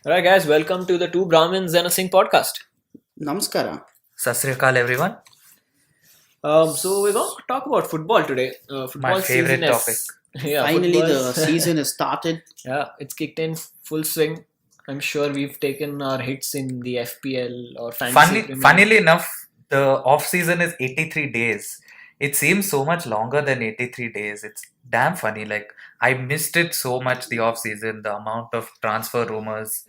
Alright, guys, welcome to the Two Brahmins and a Singh podcast. Namaskara. Sat Sri Akal, everyone. So we're going to talk about football today. Football My favorite season topic. Finally, the football's- season has started. yeah, it's kicked in full swing. I'm sure we've taken our hits in the FPL or fantasy. Funnily enough, the off season is 83 days. It seems so much longer than 83 days. It's damn funny. Like, I missed it so much, the off season, the amount of transfer rumors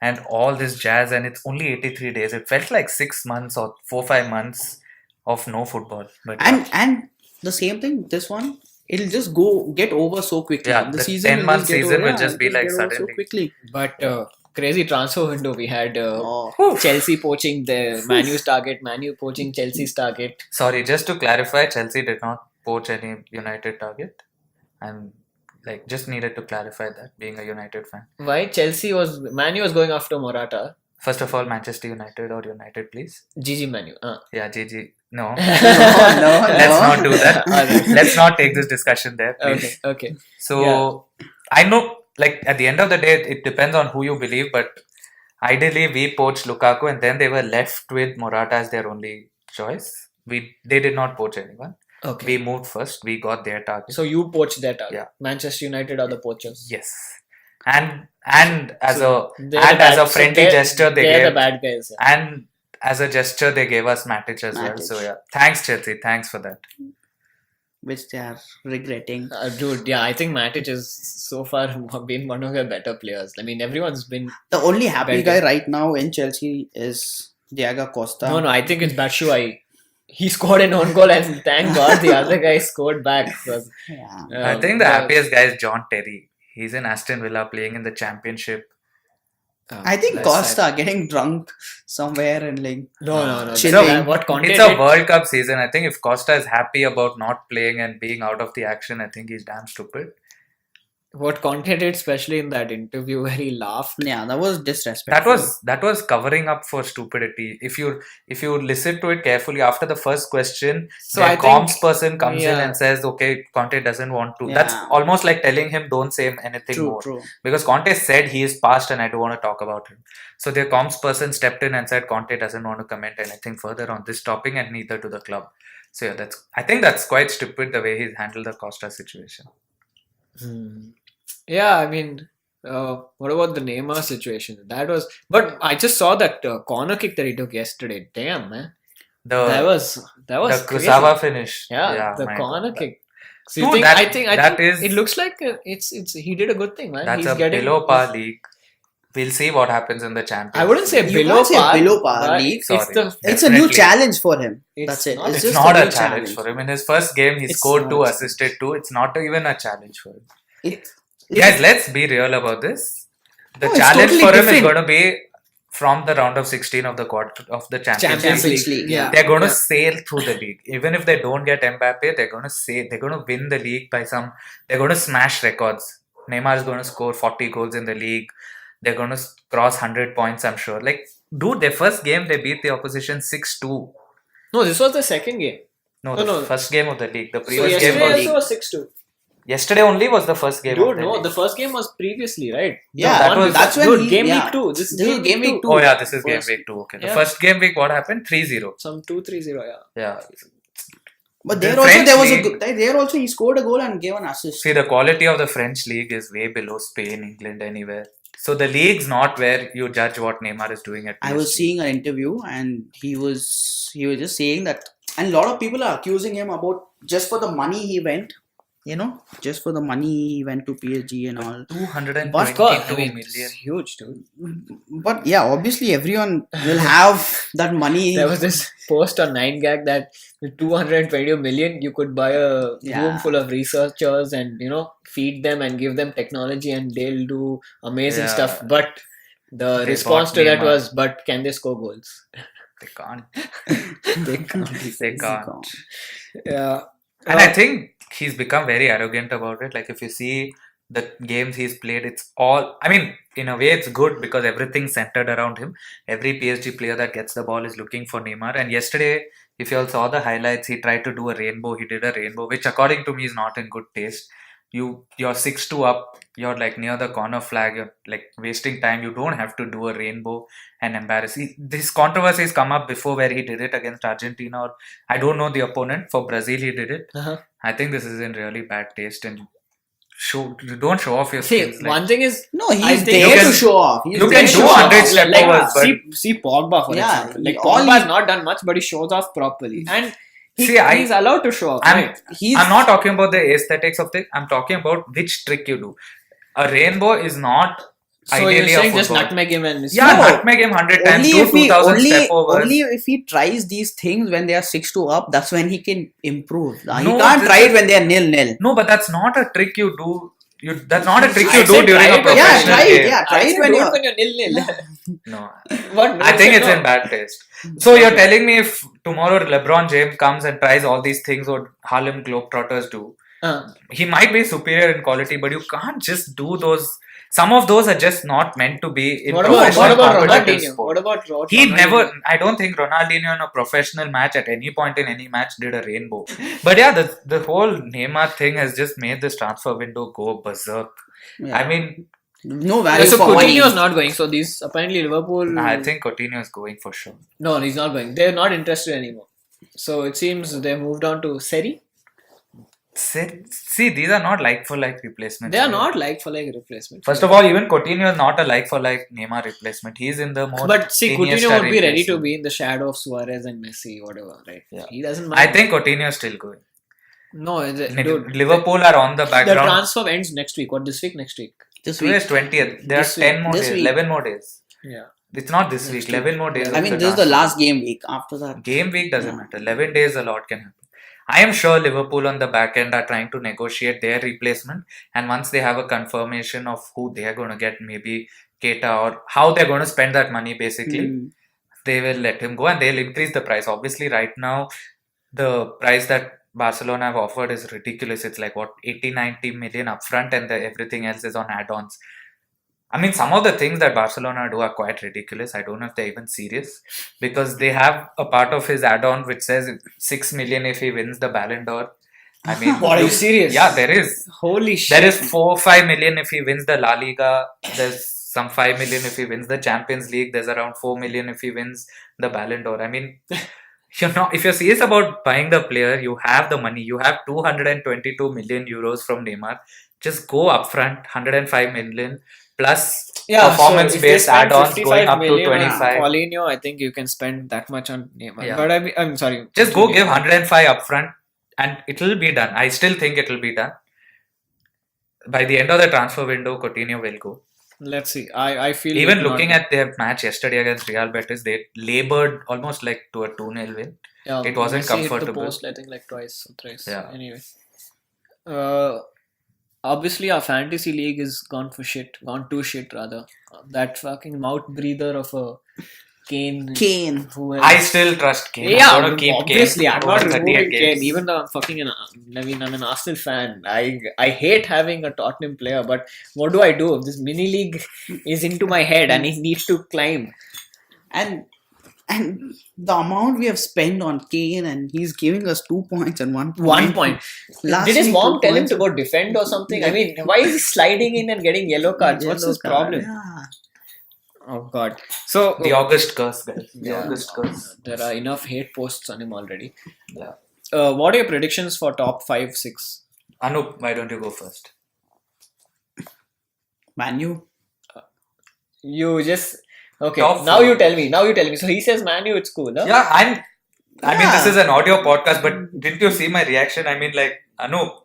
and all this jazz, and it's only 83 days. It felt like 6 months or 4-5 months of no football. But And the same thing, this one, it'll just get over so quickly. Yeah, the 10-month season will just be like get over so suddenly. quickly. But crazy transfer window. We had Oh, Chelsea poaching the Manu's target, Manu poaching Chelsea's target. Sorry, just to clarify, Chelsea did not poach any United target. And like just needed to clarify that, being a United fan. Why Manu was going after Morata. First of all, Manchester United or United, please. Gigi Manu. Yeah, GG. No, no, let's not do that. Alright. Let's not take this discussion there, please. Okay. So, I know, like, at the end of the day, it depends on who you believe, but ideally, we poached Lukaku and then they were left with Morata as their only choice. They did not poach anyone. Okay. We moved first. We got their target. So you poached that target. Yeah. Manchester United are the poachers. Yes. And as So a they're and the as a bad- friendly they're- gesture, they they're gave the bad guys. Yeah. and as a gesture, they gave us Matic as well. Matic. So yeah, thanks Chelsea. Thanks for that. which they are regretting. Dude, yeah, I think Matic is so far been one of their better players. I mean, everyone's been. The only happy Better. guy right now in Chelsea is Diego Costa. No, I think it's Batshuayi. He scored an own goal, and thank God the other guy scored back. Because, Yeah. I think the happiest guy is John Terry. He's in Aston Villa playing in the Championship. I think that's Costa sad. getting drunk somewhere and like No. Chilling. What Conte It's a did- World Cup season. I think if Costa is happy about not playing and being out of the action, I think he's damn stupid. What Conte did, especially in that interview where he laughed. yeah, that was disrespectful. That was covering up for stupidity. If you listen to it carefully, after the first question, So their I think- comms person comes in yeah. and says, "Okay, Conte doesn't want to." Yeah. That's almost like telling him, "Don't say anything more." True. Because Conte said he is past and I don't want to talk about him. So their comms person stepped in and said Conte doesn't want to comment anything further on this topic and neither to the club. So yeah, I think that's quite stupid the way he handled the Costa situation. Yeah, I mean, what about the Neymar situation? But I just saw that corner kick that he took yesterday. Damn, man, that was The crazy. Kusawa finish. Yeah, the my corner God. kick. So you Dude, think? that- I think that is- it looks like it's he did a good thing, man. That's He's a getting below par league. We'll see what happens in the Champions. I wouldn't say You below can't say par. below par but league. It's Sorry. the It's a new Definitely. challenge for him. It's That's it. not- It's It's just not a a new challenge for him. In his first game, he It's scored not 2, a challenge. assisted 2. It's not even a challenge for him. It, Guys, let's be real about this. The No, it's challenge totally for him is different. going to be from the round of 16 of the Champions Champions League. League. League. Yeah. They're going to Yeah. sail through the league. Even if they don't get Mbappe, they're going to win the league by some. They're going to smash records. Neymar is going to score 40 goals in the league. They're going to cross 100 points, I'm sure. Like, dude, their first game they beat the opposition 6-2. No, this was the second game. No, Oh, the no. first game of the league. The So previous yesterday game was also was 6-2. yesterday only was the first game. of Dude, the no, league. the first game was previously, right? Yeah, that was- that's when Dude, he- game yeah. week 2. This is This is game week 2. Oh yeah, this is game First- week 2. Okay, the Yeah. first game week, what happened? 3-0. Some 2-3-0, yeah. Yeah. But The there also French there was a league- good. There also he scored a goal and gave an assist. See, the quality of the French league is way below Spain, England, anywhere. So the league's not where you judge what Neymar is doing at I was PSG. seeing an interview and he was just saying that, and a lot of people are accusing him about just for the money he went. Just for the money he went to PSG and all. 222 Of course, I mean, million. it's huge, dude. But yeah, obviously everyone will have that money. There was this post on 9gag that with 220 million, you could buy a Yeah. room full of researchers and, feed them and give them technology and they'll do amazing Yeah. stuff. But the They response bought to that Neymar. was, but can they score goals? They can't. They can't. They can't. Yeah. And I think he's become very arrogant about it. Like, if you see the games he's played, it's all. I mean, in a way, it's good because everything's centered around him. Every PSG player that gets the ball is looking for Neymar. And yesterday, if you all saw the highlights, he tried to do a rainbow. He did a rainbow, which according to me is not in good taste. you're 6-2 up. You're like near the corner flag. You're like wasting time. You don't have to do a rainbow and embarrass. This controversies come up before where he did it against Argentina, or I don't know the opponent. For Brazil, he did it. Uh-huh. I think this is in really bad taste, and you don't show off your See, skills. one thing is, No, I he's think there you to can- show off. He's you there can to do show 100 off. step like, overs, but see Pogba for Yeah, example. Like all Pogba has he- not done much, but he shows off properly, and See, he's allowed to show off, I'm- right? I'm not talking about the aesthetics of things. I'm talking about which trick you do. A rainbow is not So you're ideally a saying just football. nutmeg him and Yeah, No. nutmeg him 100 times, Only do if he 2000 step overs. only if he tries these things when they are 6-2 up, that's when he can improve. He No, can't this try is- it when they are 0-0. No, but that's not a trick you do. That's not a trick I you do said during try a it when- professional try it, game. yeah. Try I it said when do you're- when you're 0-0. No, What? I think No, it's no. in bad taste. So you're telling me if tomorrow LeBron James comes and tries all these things what Harlem Globetrotters do, he might be superior in quality, but you can't just do those. Some of those are just not meant to be in What about professional competitive Ronaldinho? sport. What about He Ronaldinho? never, I don't think Ronaldinho in a professional match at any point in any match did a rainbow. But yeah, the whole Neymar thing has just made this transfer window go berserk. Yeah. I mean, No Yeah, value so for money. Coutinho's not going. So these apparently Liverpool. I think Coutinho is going for sure. No, he's not going. They're not interested anymore. So it seems they moved on to Seri. See, these are not like for like replacements. They are not like for like replacement. First of all, even Coutinho is not a like for like Neymar replacement. He's in the more. But see, Iniesta Coutinho would be ready to replacement. be in the shadow of Suarez and Messi, whatever, right? Yeah. He doesn't mind. I think Coutinho is still going. No, dude. Liverpool are on the The background. transfer ends next week. What, this week? Next week? This Today week. is 20th. There are This 10 week. more This days. week. 11 more days. Yeah. It's not this Next week. week. 11 more days. I of mean, the this is the transfer. last game week. After that, Game week doesn't Yeah. matter. 11 days, a lot can happen. I am sure Liverpool on the back end are trying to negotiate their replacement. And once they have a confirmation of who they are going to get, maybe Keita or how they're going to spend that money, basically, Mm. they will let him go and they'll increase the price. Obviously, right now, the price that Barcelona have offered is ridiculous. It's like what 80-90 million upfront, and everything else is on add-ons. I mean, some of the things that Barcelona do are quite ridiculous. I don't know if they're even serious because they have a part of his add-on which says 6 million if he wins the Ballon d'Or. I mean, What, are you serious? Yeah, there is. Holy shit. There is 4-5 million if he wins the La Liga. There's some 5 million if he wins the Champions League. There's around 4 million if he wins the Ballon d'Or. I mean, if you're serious about buying the player, you have the money. You have 222 million euros from Neymar. Just go upfront, 105 million plus performance-based add-ons going up to 25. Paulinho, I think you can spend that much on Neymar. Yeah. But I'm sorry. Just go give 105 upfront, and it'll be done. I still think it'll be done. By the end of the transfer window, Coutinho will go. Let's see. I feel Even it looking not- at their match yesterday against Real Betis, they labored almost like to a 2-0 win. Yeah, it wasn't Messi hit the comfortable. post, I think, like twice or thrice. Yeah. Anyway, obviously our fantasy league is gone to shit rather. That fucking mouth breather of a Kane. Kane. Who has, I still trust Kane. yeah, I'm gonna keep obviously, Kane I'm over not 38 removing games. Kane. Even though I'm fucking I'm an Arsenal fan. I hate having a Tottenham player, but what do I do? This mini league is into my head and it needs to climb. And the amount we have spent on Kane, and he's giving us 2 points and 1 point. 1 point. Last Did his week, mom 2 tell him points. to go defend or something? I mean, why is he sliding in and getting yellow cards? What's Yellow his card, problem? Yeah. Oh God! So The August curse, guys. The yeah, August curse. there are enough hate posts on him already. Yeah. What are your predictions for top 5, 6? Anup, why don't you go first? Manu. You just okay. Top Now 4. you tell me. So he says Man U, it's cool. Huh? Yeah, I mean, Yeah. this is an audio podcast, but didn't you see my reaction? I mean, like, Anup,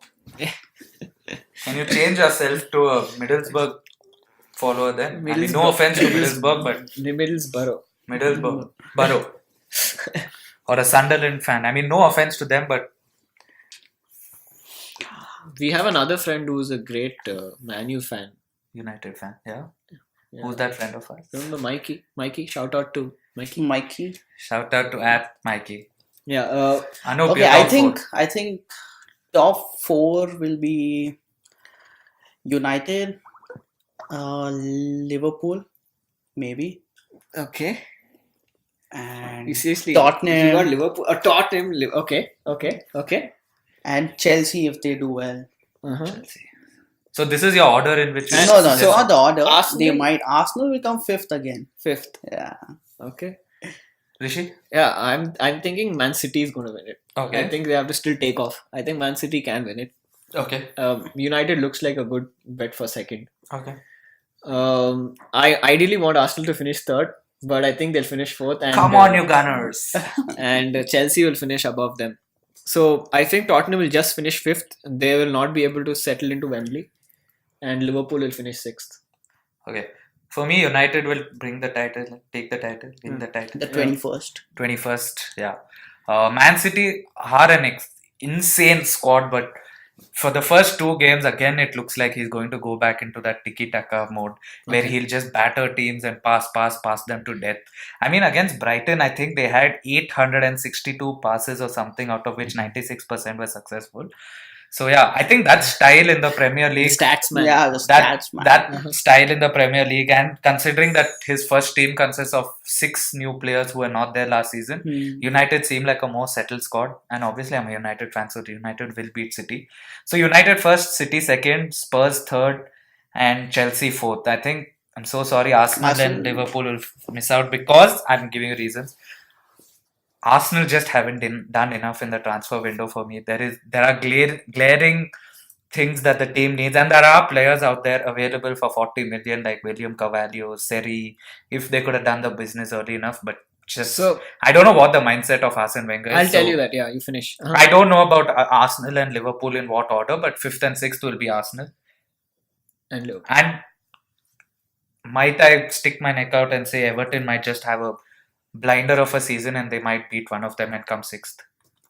can you change yourself to a Middlesbrough follower then? I mean, no Middlesbrough. offense to Middlesbrough, but Middlesbrough. Middlesbrough, Borough, or a Sunderland fan. I mean, no offense to them, but We have another friend who's a great Man U fan. United fan. Yeah. Yeah. Who's that friend of ours? Remember Mikey? Mikey, shout out to Mikey. Mikey. Shout out to @Mikey. Yeah. Anup, Okay, your top I think top 4 will be United, Liverpour, maybe, Okay. and You seriously? Tottenham. You got Liverpool. Tottenham. Okay. and Chelsea if they do well. Uh-huh. Chelsea. So this is your order in which you And No, it's so- not the order. Arsenal- Arsenal will come fifth again. Fifth. Yeah. Okay. Rishi? Yeah, I'm thinking Man City is going to win it. I think they have to still take off. I think Man City can win it. Okay. United looks like a good bet for second. Okay. I ideally want Arsenal to finish third, but I think they'll finish fourth. And, Come on, you Gunners. and Chelsea will finish above them. So I think Tottenham will just finish fifth. They will not be able to settle into Wembley, and Liverpool will finish sixth. Okay. For me, United will bring the title, take the title, win the title. The 21st. 21st, yeah. Man City are an insane squad, but for the first two games, again, it looks like he's going to go back into that tiki-taka mode where Okay. he'll just batter teams and pass them to death. I mean, against Brighton, I think they had 862 passes or something, out of which 96% were successful. So yeah, I think that style in the Premier The League, stats man. Yeah, the that stats, man. that style in the Premier League, and considering that his first team consists of 6 new players who were not there last season, United seem like a more settled squad. And obviously, I'm a United fan, so United will beat City. So United first, City second, Spurs third, and Chelsea fourth. I think, I'm so sorry, Arsenal and Liverpool will miss out because I'm giving you reasons. Arsenal just haven't done enough in the transfer window for me. There are glaring things that the team needs, and there are players out there available for 40 million like William Carvalho, Seri, if they could have done the business early enough. But just So I don't know what the mindset of Arsene Wenger is. I'll tell so you that. Yeah, you finish. I don't know about Arsenal and Liverpool in what order, but fifth and sixth will be Arsenal. And Liverpool. And might I stick my neck out and say Everton might just have a blinder of a season and they might beat one of them and come sixth.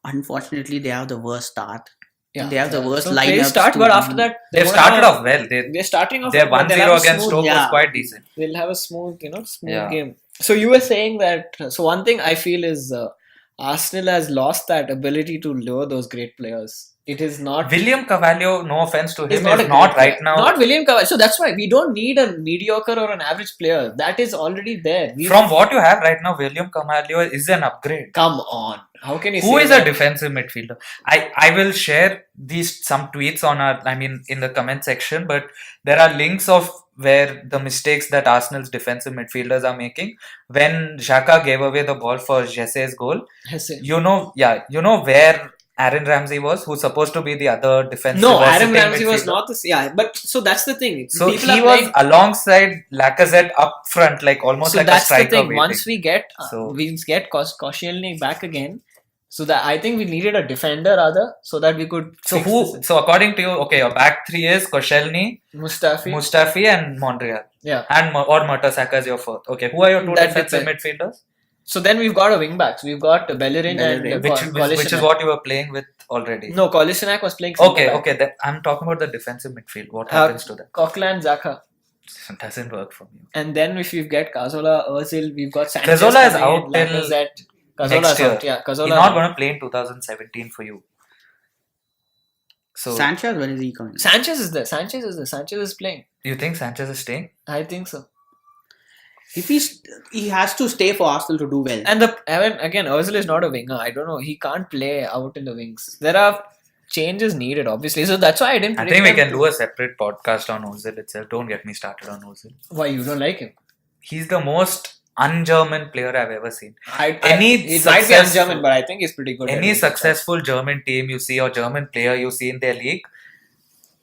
Unfortunately, they have the worst start. Yeah, They have the worst so crazy lineups start, to but be- after that They've won't started have- off well. They're starting off. Their but they'll 1-0 have a against smooth- Stoke was yeah. quite decent. They'll have a smooth Yeah. game. So you were saying that. So one thing I feel is Arsenal has lost that ability to lure those great players. It is not. William Carvalho, no offense to him, Is is not a not great right player. now. Not William Carvalho. So that's why we don't need a mediocre or an average player. That is already there. From what you have right now, William Carvalho is an upgrade. Come on. How can you Who say is that? a defensive midfielder? I will share some tweets in the comment section, but there are links of where the mistakes that Arsenal's defensive midfielders are making. When Xhaka gave away the ball for Jesse's goal, Hassan. you know where Aaron Ramsey was, who's supposed to be the other defensive. No, or Aaron sitting Ramsey was midfielder. not this. Yeah, but so that's the thing. So People are he was playing- alongside Lacazette up front, like almost So like a that's the striker thing. waiting. Once we get So- Koscielny back again, so that I think we needed a defender rather, so that we could. So fix who? this. So according to you, okay, your back three is Koscielny, Mustafi, and Monreal, Yeah. and or Mertesacker is your fourth. Okay, who are your two That defensive depends. midfielders? So then we've got a wing backs. We've got Bellerin and Bellerin. Which is what you were playing with already. No, Kolasinac was playing. Okay, centre back. okay. Then I'm talking about the defensive midfield. What happens to that? Coquelin, Xhaka. It doesn't work for me. And then if you get Cazorla, Ozil, we've got Sanchez. Cazorla is coming in, out till Lacazette. Cazorla next is year. out. Yeah, He's Cazorla. not going to play in 2017 for you. So Sanchez, when is he coming? Sanchez is there. Sanchez is playing. you think Sanchez is staying? I think so. If he has to stay for Arsenal to do well. And again, Ozil is not a winger. I don't know. He can't play out in the wings. There are changes needed, obviously. So that's why I didn't. I think we can do a separate podcast on Ozil itself. Don't get me started on Ozil. Why you don't like him? He's the most un-German player I've ever seen. It might be successful- un-German, but I think he's pretty good. Any successful German team you see or German player you see in their league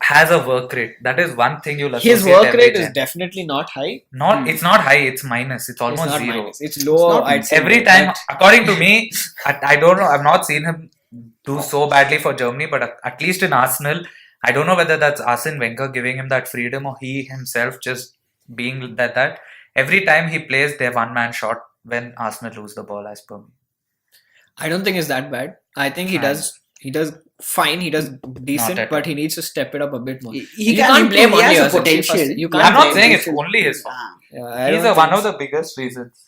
has a work rate. That is one thing you'll associate. His work every rate is Gen. definitely not high. It's not high. It's minus. It's almost it's not zero. minus. It's low. not I'd say Every low, time, but- according to me, I don't know. I've not seen him do so badly for Germany, but at least in Arsenal, I don't know whether that's Arsene Wenger giving him that freedom or he himself just being that. Every time he plays, they have one-man shot when Arsenal lose the ball, as per me. I don't think it's that bad. I think he And- does. He does fine. He does decent, at but all. he needs to step it up a bit more. He You can can't improve. blame He only has a Ozil. potential. You can't I'm not blame saying it's potential. only his fault. Yeah, I He's don't one think of the biggest reasons.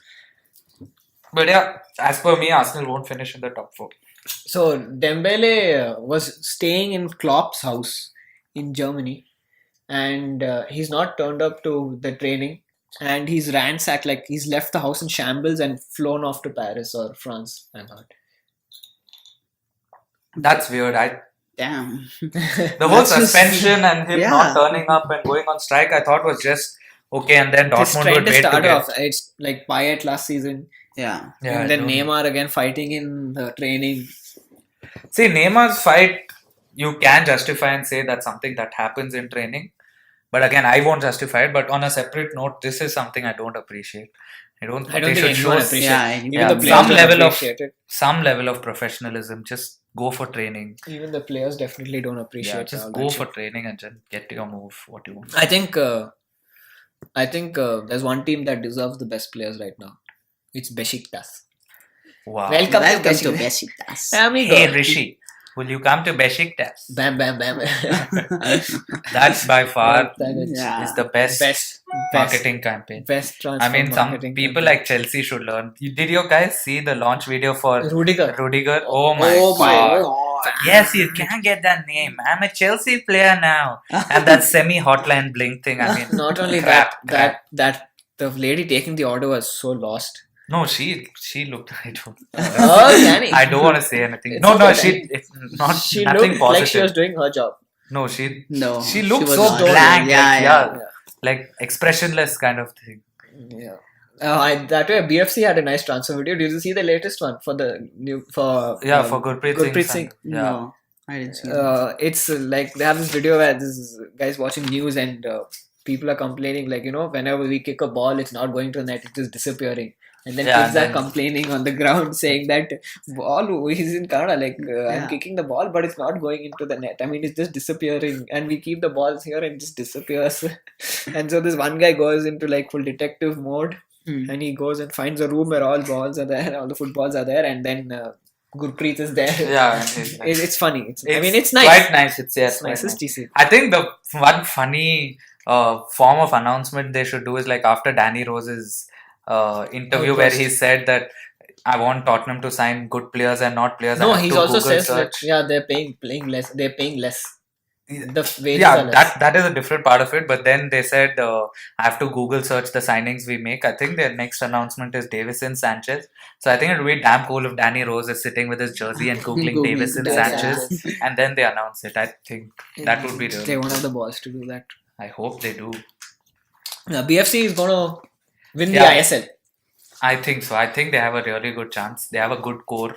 But yeah, as per me, Arsenal won't finish in the top four. So Dembele was staying in Klopp's house in Germany, and he's not turned up to the training, and he's ransacked, like he's left the house in shambles and flown off to Paris or France. I heard. That's weird. Damn. The whole That's just- suspension and him Yeah. not turning up and going on strike, I thought was just okay. And then His Dortmund trend would to wait to start get. off. It's like Payet last season, Yeah. Yeah, and I then don't know. Neymar again fighting in the training. See, Neymar's fight, you can justify and say that's something that happens in training. But again, I won't justify it. But on a separate note, this is something I don't appreciate. I don't I don't they think should anyone show appreciates. Yeah, Even yeah, the players some don't level of appreciate it. some level of professionalism. Just go for training. Even the players definitely don't appreciate. Yeah, all just that go shit. for training and just get your move what you want. I think there's one team that deserves the best players right now. It's Besiktas. Wow. Welcome to Welcome to Besiktas. Besiktas. Amigo. Hey Rishi, will you come to Besiktas? Bam, bam, bam. That's by far Yeah. is the best best marketing campaign. Best transfer I mean, some marketing people campaign. like Chelsea should learn. Did you guys see the launch video for Rudiger. Rudiger? Oh my Oh my god. god. Yes, you can get that name. I'm a Chelsea player now. And that semi-hotline blink thing. I mean, Not only crap. that the lady taking the order was so lost. No, she looked. Oh, Danny. I don't want to say anything. It's No, okay, it's not She nothing looked positive. like she was doing her job. No, she No. looked was so not. blank. Yeah, like, yeah. like expressionless kind of thing. Yeah. That way, BFC had a nice transfer video. Did you see the latest one for the new for? Yeah, for Gurpreet Gurpreet Singh. Singh. Yeah. No. I didn't see that. It's like they have this video where this guy's watching news and people are complaining like whenever we kick a ball, it's not going to the net, it's just disappearing. And then Yeah, kids and are complaining on the ground saying that ball he's in Canada like I'm Yeah. kicking the ball but it's not going into the net. I mean it's just disappearing and we keep the balls here and it just disappears. And so this one guy goes into like full detective mode and he goes and finds a room where all balls are there, all the footballs are there, and then Gurpreet is there. Yeah, and he's like- It's funny. It's nice. Quite nice. It's It's quite nice. It's nice. decent. I think the one funny form of announcement they should do is like after Danny Rose's interview Oh, where yes. he said that I want Tottenham to sign good players and not players. I No, have he to also Google says that search. they're paying less. They're paying less. The wages Yeah, are less. that is a different part of it. But then they said I have to Google search the signings we make. I think their next announcement is Davison Sanchez. So I think it would be damn cool if Danny Rose is sitting with his jersey and googling Googling Davison Davison Sanchez, and then they announce it. I think that would be really They won't cool. have the balls to do that. I hope they do. BFC is gonna win the Yeah. ISL. I think so. I think they have a really good chance. They have a good core.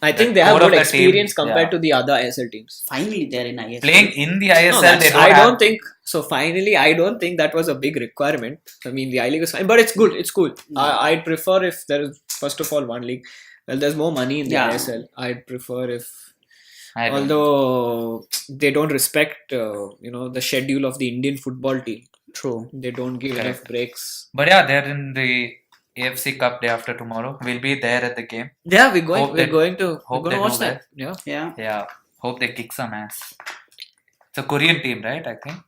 I think The they have core of good the experience team, compared yeah. to the other ISL teams. Finally, they're in ISL. Playing in the No, ISL, they don't I have. don't think so. Finally, I don't think that was a big requirement. I mean, the I League is fine, but it's good. It's cool. I'd prefer if there is first of all one league. Well, there's more money in the Yeah. ISL. I'd prefer if, I don't. although they don't respect, the schedule of the Indian football team. True. They don't give Correct. enough breaks. But yeah, they're in the AFC Cup day after tomorrow. We'll be there at the game. Yeah, we're going. Hope We're they- going to. hope We're going they to watch do that. Yeah. Yeah. Yeah. Hope they kick some ass. It's a Korean team, right? I think.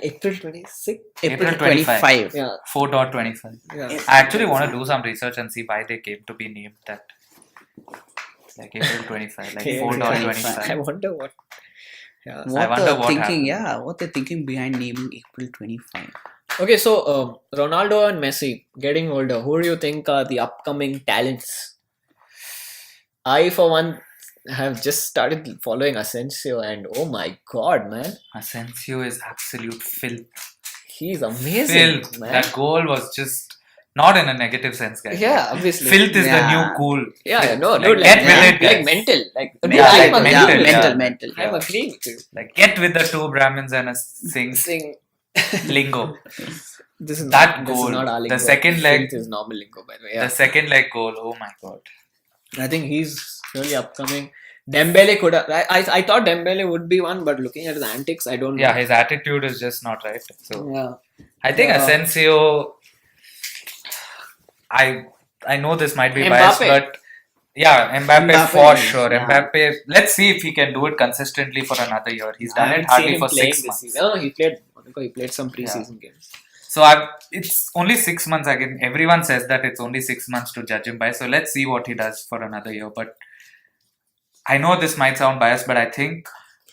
April 26th. April 25. Yeah. 4.25. Yeah. I actually want to do some research and see why they came to be named that. Like April 25, like Okay, 4.25. I wonder what. Yeah. What wonder they're what thinking, happened. yeah, what they're thinking behind naming April 25. Okay, so Ronaldo and Messi getting older. Who do you think are the upcoming talents? I, for one, have just started following Asensio, and oh my god, man, Asensio is absolute filth. he's amazing, Filth. man. That goal was just not in a negative sense, guys. Yeah, obviously. Filth is the Yeah. new cool. Yeah, no, Like, dude, get like, with like, it, like guys. mental, like Yeah, dude, like I'm mental, agreeing. yeah. mental. I'm agreeing with you. Like get with the two Brahmins and a Singh Sing. lingo. This is That not, this goal, is not our the lingo. second leg- Filth is normal lingo, by the way. The Yeah. second leg goal. Oh my god. I think he's really upcoming. Dembele could have. I thought Dembele would be one, but looking at his antics, I don't know. Yeah, his attitude is just not right. So Yeah. I think Yeah. Asensio. I know this might be Mbappe. biased, but yeah, Mbappe Mbappe, for sure. yeah. Mbappe. Let's see if he can do it consistently for another year. He's I done haven't it hardly seen him for playing 6 this months. season. Oh, he played some preseason games. So it's only 6 months again. Everyone says that it's only 6 months to judge him by. So let's see what he does for another year. But I know this might sound biased, but I think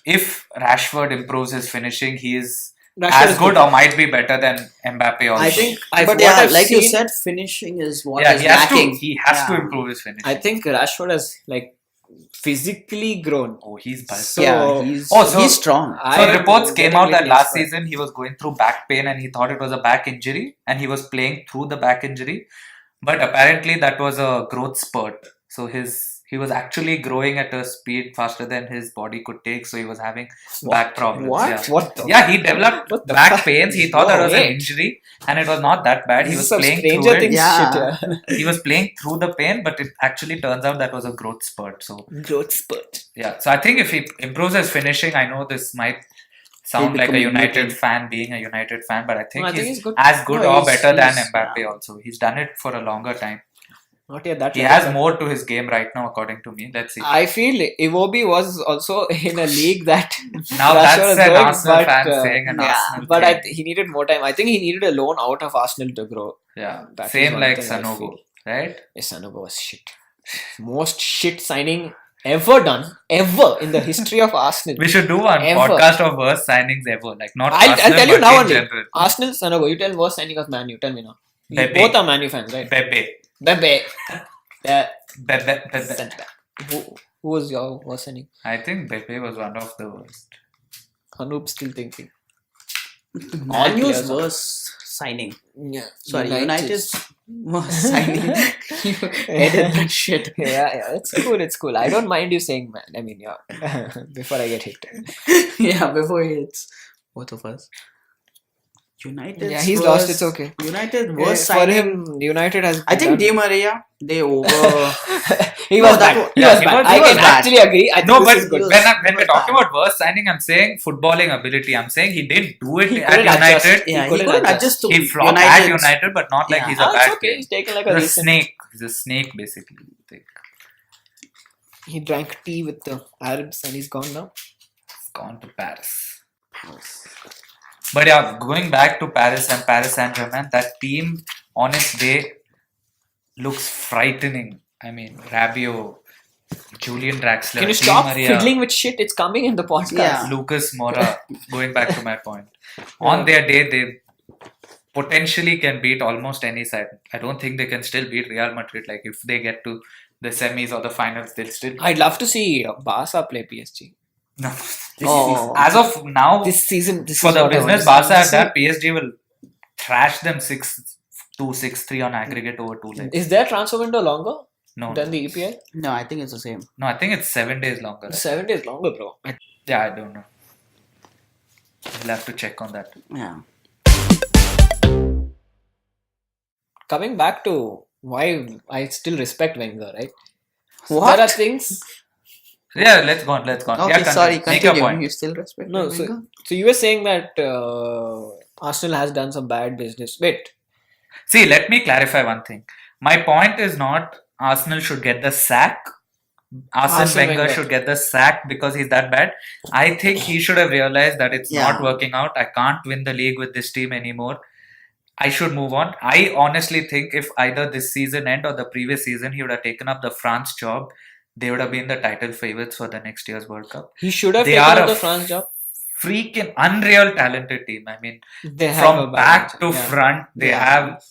if Rashford improves his finishing, he is Rashford as is good or might be better than Mbappe also. I think. But what yeah, I've like you seen, said, finishing is what yeah, is he has lacking. to. He has to Yeah. improve his finishing. I think Rashford has like physically grown. Oh, he's bulky. So yeah, he's so- he's strong. So I reports am came out that genuinely last inspired. season he was going through back pain and he thought it was a back injury and he was playing through the back injury. But apparently that was a growth spurt. So he was actually growing at a speed faster than his body could take. So he was having back problems. What? Yeah. What the Yeah, he developed What the back fuck? pains. He thought No, that was an wait. injury and it was not that bad. He This was is some playing Stranger through it. Things Yeah. shit. He was playing through the pain, but it actually turns out that was a growth spurt. So Growth spurt. yeah, so I think if he improves his finishing, I know this might sound like a become United United. fan being a United fan, but I think, No, I think he's he's good. as good No, or better than he's- Mbappe yeah. also. He's done it for a longer time. Not yet that He level, has but more to his game right now, according to me. Let's see. I feel Iwobi was also in a league that Now Russia that's was an going, Arsenal but, fan saying an yeah, Arsenal but thing. he needed more time. I think he needed a loan out of Arsenal to grow. Yeah, That is same one like thing I Sanogo, feel. right? Yes, Sanogo was shit. Most shit signing ever done, ever in the history of Arsenal. We should do an Ever. podcast of worst signings ever, like not I'll Arsenal, tell you but now in only. general. Arsenal, Sanogo, you tell worst signing of Man U. Tell me now. You Bebe. both are Man U fans, right? Bebe. Bebe. Bebe. Centre back. Who was your worst signing? I think Bebe was one of the worst. Anoop still thinking. Man U's players are- worst signing. Yeah. Sorry, United's worst signing. You Edit edit that shit. Yeah, it's cool. It's cool. I don't mind you saying man. I mean, yeah. Before I get hit. Yeah, before he hits both of us. United. Yeah, he's lost. It's okay. United worst For signing. him, United has. I think done- Di Maria. They over. he No, was that bad. was- He yeah, was he bad. was- I he was can bad. actually agree. I think No, this but is good. was- when we're was talking bad. about worst signing, I'm saying footballing ability. I'm saying he didn't do it He at couldn't adjust. United. Yeah, he couldn't couldn't adjust. adjust to He flopped at United's- United, but not like Yeah. he's Ah, a it's bad okay. player. He's taken like a He's a recent. snake. He's a snake, basically. I think. He drank tea with the Arabs and he's gone now. He's gone to Paris. But yeah, going back to Paris and Paris Saint-Germain, that team on its day looks frightening. I mean, Rabiot, Julian Draxler, Can you Di stop Maria, fiddling with shit? It's coming in the podcast. Yeah. Lucas Moura. Going back to my point, on their day they potentially can beat almost any side. I don't think they can still beat Real Madrid. Like if they get to the semis or the finals, they'll still. I'd love to see Barca play PSG. No. Oh. As of now, This season, this for is the what I business want Barca to have see. done, PSG will trash them 6-2, 6-3 on aggregate over 2 legs. Is their transfer window longer No, than the EPL? No, I think it's the same. no, I think it's 7 days longer. Right? 7 days longer, bro. Yeah, I don't know. We'll have to check on that. Yeah. Coming back to why I still respect Wenger, right? What? There are things. Yeah, let's go on. Okay, Yeah, sorry, Make your continue. point. You still respect No, Wenger? so you were saying that Arsenal has done some bad business. Wait, See, let me clarify one thing. My point is not Arsenal should get the sack. Arsene Wenger should get the sack because he's that bad. I think he should have realized that it's Yeah. not working out. I can't win the league with this team anymore. I should move on. I honestly think if either this season end or the previous season he would have taken up the France job, they would have been the title favorites for the next year's World Cup. he should have They taken are up a the France job. Freaking unreal talented team. I mean, They have a from bad back match, to yeah. front, they Yeah. have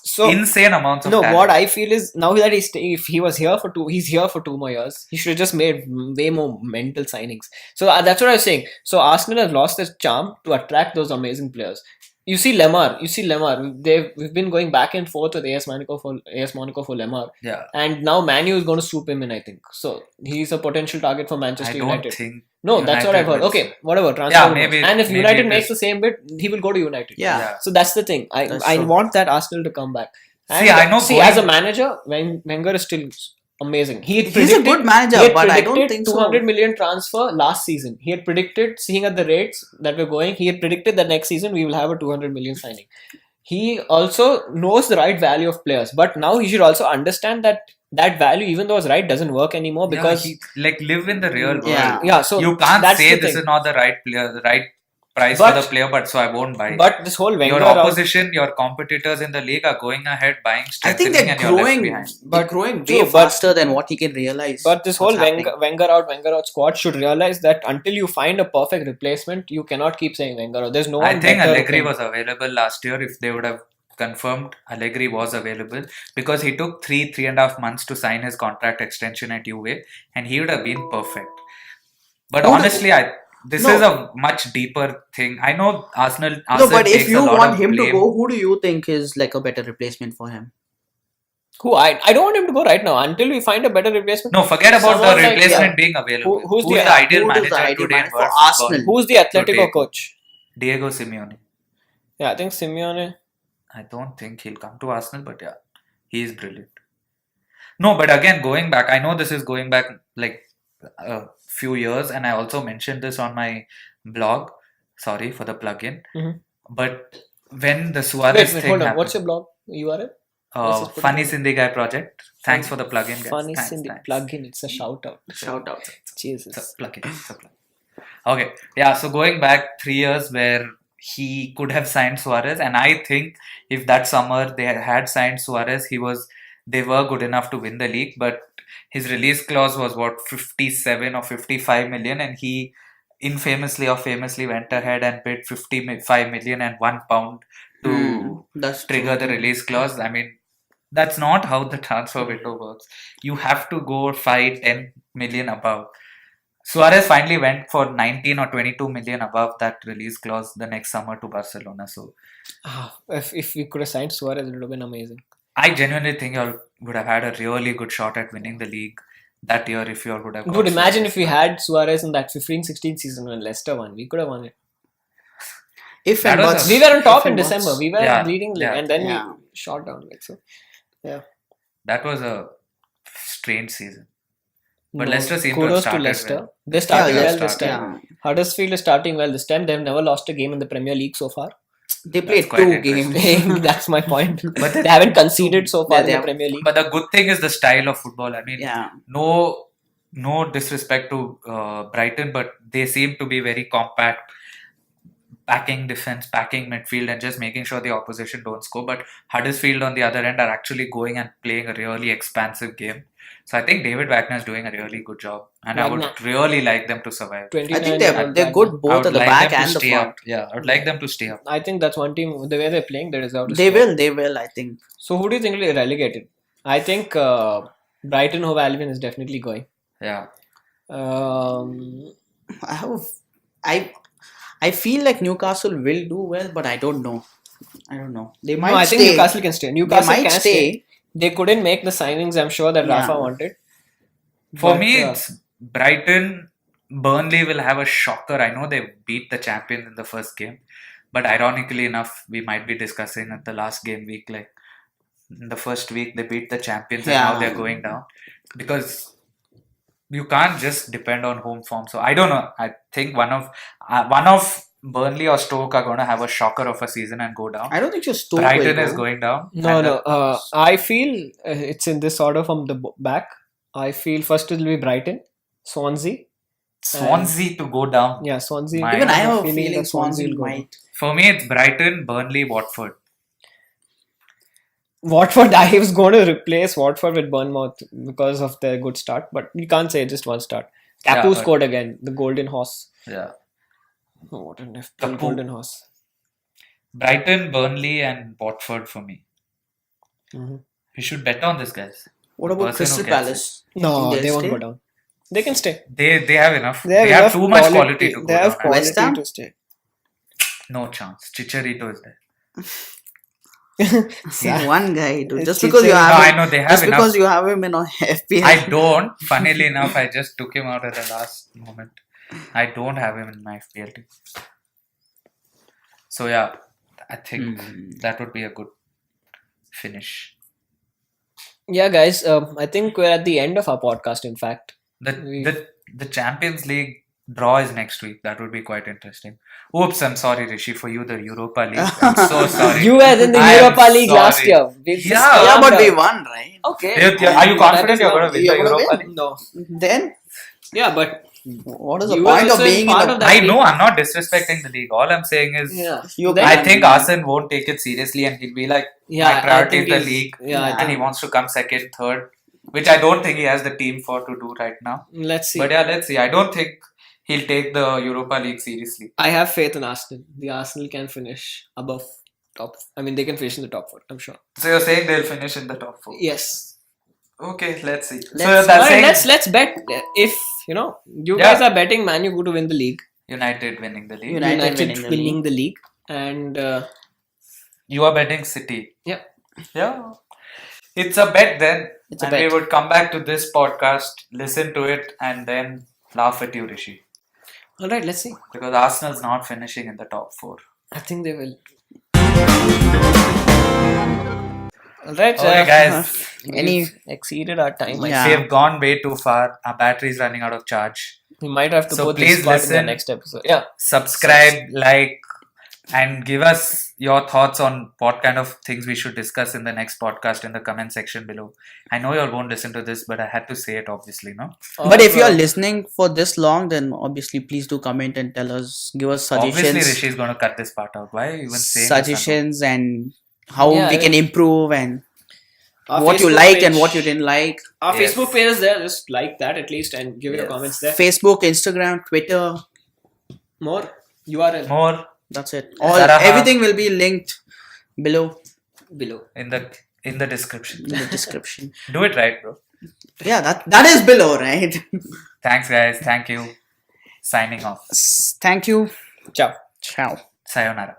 So insane amounts of no, talent. what I feel is now that if he was here for he's here for 2 more years. He should have just made way more mental signings. So that's what I was saying. So Arsenal has lost their charm to attract those amazing players. You see Lemar. We've been going back and forth with AS Monaco for Lemar, Yeah, and now Manu is going to swoop him in. I think so. He's a potential target for I Manchester don't United. think. No, that's what I've United heard. will- Okay, whatever. Transfer Yeah, rumors. maybe- And if maybe United it makes is. the same bid, he will go to United. Yeah. Yeah. So that's the thing. That's I true. want that Arsenal to come back. See, I know going- as a manager, Wenger is still amazing. He's a good manager, he had but I don't predicted think so. 200 million transfer last season. He had predicted, seeing at the rates that we're going, he had predicted that next season we will have a 200 million signing. He also knows the right value of players, but now he should also understand that value, even though it's right, doesn't work anymore because he, like live in the real world. Yeah. so You can't that's say the this thing. is not the right player, the right price But- for the player, but so I won't buy. But this whole Wenger your out- opposition, your competitors in the league are going ahead buying, I strengthening, think they're and you're left growing. behind. They're growing True, way but- faster than what he can realize. But this whole what's happening. Wenger out squad should realize that until you find a perfect replacement, you cannot keep saying Wenger out. There's no one I think better Allegri than- was available last year. If they would have confirmed Allegri was available, because he took 3.5 months to sign his contract extension at UA, and he would have been perfect. But Who do- honestly, this No. is a much deeper thing. I know Arsenal No, but if takes a you lot want of him to blame. go, who do you think is like a better replacement for him? Who I don't want him to go right now until we find a better replacement. No, forget about Someone the like, replacement being available. who's Who's the- the ideal who is manager the ideal today in manager world for football? Arsenal? Who's the Atletico take coach? Diego Simeone. Yeah, I think Simeone. I don't think he'll come to Arsenal, but yeah, he is brilliant. No, but again, going back, I know this is going back like a few years, and I also mentioned this on my blog. Sorry for the plug-in. Mhm. But when the Suarez Wait, thing hold on. happened, What's your blog URL? What's it put Funny together? Sindhi Guy project. Thanks for the plug-in, guys. Funny Thanks, Cindy thanks. plug-in. It's a shout out. Shout out. It's a Jesus. plug-in. It's a plug. Okay, yeah. So going back 3 years, where he could have signed Suarez, and I think if that summer they had signed Suarez, they were good enough to win the league. But his release clause was what, 57 or 55 million, and he infamously or famously went ahead and paid 55 million and £1 to That's trigger true. the release clause. I mean, that's not how the transfer window works. You have to go 5-10 million above. Suarez finally went for 19 or 22 million above that release clause the next summer to Barcelona. So If we could have signed Suarez, it would have been amazing. I genuinely think you all would have had a really good shot at winning the league that year if you all would have. Dude, imagine Suarez. if we had Suarez in that 15-16 season when Leicester won. We could have won it. If That and was buts. a- We were on top If in and buts. December. We were Yeah, leading the league, yeah. and then Yeah. we shot down. Like so. That was a strange season. But No, Leicester seemed to have kudos to started Leicester. well. They started Yeah, well this started time. well. Huddersfield is starting well this time. They've never lost a game in the Premier League so far. They played quite 2 interesting. games. That's my point. But They haven't conceded so far Yeah, in they the have- Premier League. But the good thing is the style of football. I mean, Yeah. no disrespect to Brighton, but they seem to be very compact, packing defense, packing midfield, and just making sure the opposition don't score. But Huddersfield, on the other end, are actually going and playing a really expansive game. So I think David Wagner is doing a really good job, and I would Wagner. really like them to survive. I think 29-year-old they're Wagner. good I both would at the like back them to and the stay front. up. Yeah, I would like them to stay up. I think that's one team. The way they're playing, they deserve to They score. will, I think. So who do you think will be relegated? I think Brighton Hove Albion is definitely going. Yeah. I feel like Newcastle will do well, but I don't know. They might No, I think stay. Newcastle can stay. Newcastle might can stay. stay. They couldn't make the signings, I'm sure, that Rafa Yeah. wanted. For But, me, it's Brighton. Burnley will have a shocker. I know they beat the champions in the first game, but ironically enough, we might be discussing at the last game week, like in the first week they beat the champions and now Yeah. they're going down, because you can't just depend on home form. So I don't know. I think one of Burnley or Stoke are going to have a shocker of a season and go down. I don't think your Stoke Brighton will is go. going down. No, and no. I feel it's in this order from the back. I feel first it will be Brighton, Swansea. Swansea to go down. Yeah, Swansea. My- Even I have a feeling feeling that Swansea will go down. might. For me, it's Brighton, Burnley, Watford. Watford, I was going to replace Watford with Bournemouth because of their good start, but you can't say just one start. Yeah, Capu but- scored again, the golden horse. Yeah. Oh, what an FPL Capu. golden horse. Brighton, Burnley, and Watford for me. Mhm. You should bet on this, guys. What about Person who Crystal gets Palace? No, Think they they'll won't stay? go down. They can stay. They have enough. They have They have enough too much quality to go They have down. quality West Ham? to stay. No chance. Chicharito is there. See, one guy, dude. It's Just because you Chichen- No, I have him, know they have just enough. because you have him in a FPL. I don't. Funnily enough, I just took him out at the last moment. I don't have him in my FPL team. So yeah, I think that would be a good finish. Yeah, guys, I think we're at the end of our podcast, in fact. The Champions League draw is next week. That would be quite interesting. Oops, I'm sorry, Rishi, for you, the Europa League. I'm so sorry. You were in the I am Europa League last sorry. year. We just Yeah. Yeah, calmed but down. we won, right? Okay. Are you confident you're going to win You're the gonna Europa win? League? No. Then Yeah, but what is the You were point of also in being in part the? of that I league. know, I'm not disrespecting the league. All I'm saying is, yeah. You Then- I can- think Arsene won't take it seriously and he'll be like, Yeah, my I priority is think the he's- league, Yeah, I and think he wants to come second, third, which I don't think he has the team for to do right now. let's see. But yeah, let's see. I don't think he'll take the Europa League seriously. I have faith in Arsenal. The Arsenal can finish above. top. I mean, they can finish in the top 4. I'm sure. So you're saying they'll finish in the top 4? Yes. Okay, let's see. So Let's- that's Alright, saying let's bet if you Yeah. guys are betting Man U to win the league. United winning the league. United United winning the the league, and You are betting City. yeah. Yeah. It's a bet then. It's a and bet. we would come back to this podcast, listen to it, and then laugh at you, Rishi. All right, let's see. Because Arsenal's not finishing in the top 4. I think they will. All right, Okay, guys. we've exceeded our time. I Yeah. We have gone way too far. Our battery is running out of charge. We might have to So put please this part in the listen. next episode. Yeah. Subscribe, like, and give us your thoughts on what kind of things we should discuss in the next podcast in the comment section below. I know you all won't listen to this, but I had to say it, obviously, no? But if you're listening for this long, then obviously please do comment and tell us, give us Obviously, suggestions, Rishi is going to cut this part out. Why are you even saying this? suggestions, and how Yeah, we can improve and Our what you Facebook liked and page- what you didn't like. Our Yes. Facebook page is there. Just like that at least and give your Yes. comments there. Facebook, Instagram, Twitter. More URL More That's it. All Zaraha. everything will be linked below below. in the description. in the description. Do it right, bro. Yeah, that is below, right? Thanks, guys. Thank you. Signing off. Thank you. Ciao. Ciao. Sayonara.